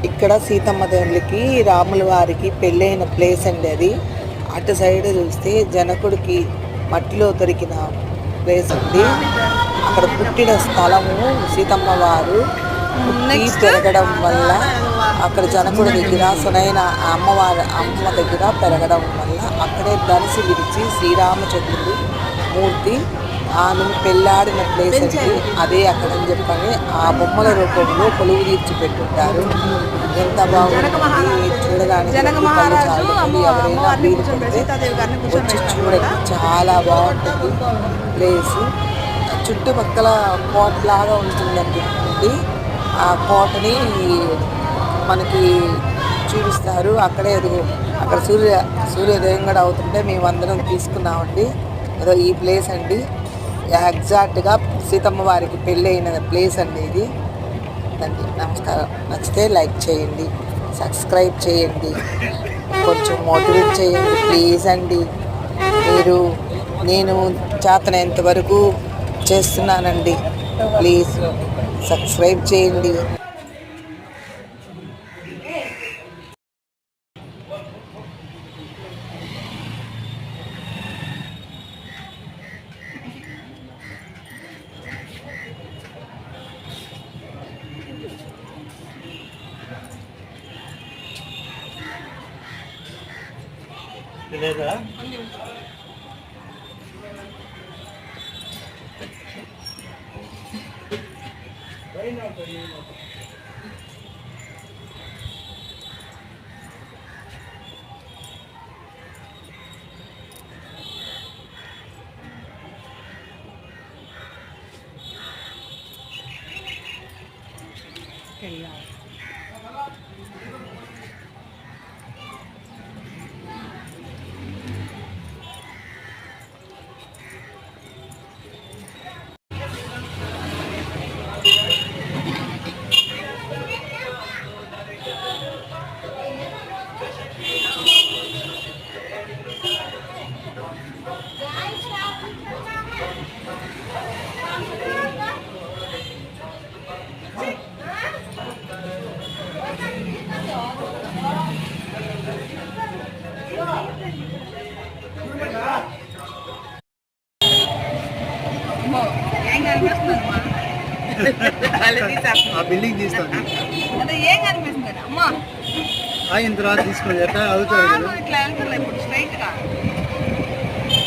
ఇక్కడ సీతమ్మ దేవుళ్ళకి రాముల వారికి పెళ్ళైన ప్లేస్ అండి అది. అటు సైడ్ చూస్తే జనకుడికి మట్టిలో దొరికిన ప్లేస్ అండి. అక్కడ పుట్టిన స్థలము సీతమ్మ వారు పుట్టి పెరగడం వల్ల అక్కడ జనకుడి దగ్గర సునైన అమ్మ దగ్గర పెరగడం వల్ల అక్కడే ధనుసు విరిచి శ్రీరామచంద్రుడి మూర్తి ఆమె పెళ్ళాడిన ప్లేస్ అండి అదే అక్కడని చెప్పని ఆ బొమ్మల రూపంలో కొలువు తీర్చి పెట్టుంటారు. ఎంత బాగుంటుంది చూడడానికి. ఎవరైనా వీలు పడితే వచ్చి చూడండి, చాలా బాగుంటుంది ప్లేస్. చుట్టుపక్కల కోట లాగా ఉంటుందండి. ఆ కోటని మనకి చూపిస్తారు. అక్కడే అక్కడ సూర్యోదయం కూడా అవుతుంటే మేము అందరం తీసుకున్నామండి. అదో ఈ ప్లేస్ అండి, ఎగ్జాక్ట్గా సీతమ్మ వారికి పెళ్ళి అయిన ప్లేస్ అండి ఇది. నమస్కారం. నచ్చితే లైక్ చేయండి, సబ్స్క్రైబ్ చేయండి, కొంచెం మోటివేట్ చేయండి ప్లీజ్ అండి. నేను చేతనైనంత వరకు చేస్తున్నానండి. ప్లీజ్ సబ్స్క్రైబ్ చేయండి. లేదా బిల్డింగ్ తీస్తాను ఏం కనిపిస్తుంది అమ్మా ఆయన తర్వాత తీసుకుని ఎట్లా అవుతారు ఇట్లా వెళ్తున్నా ఇప్పుడు స్ట్రైట్ గా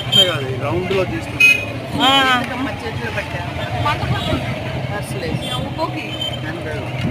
ఇట్లా కాదు రౌండ్ లో తీసుకుంటాం చెట్లు పెట్టారు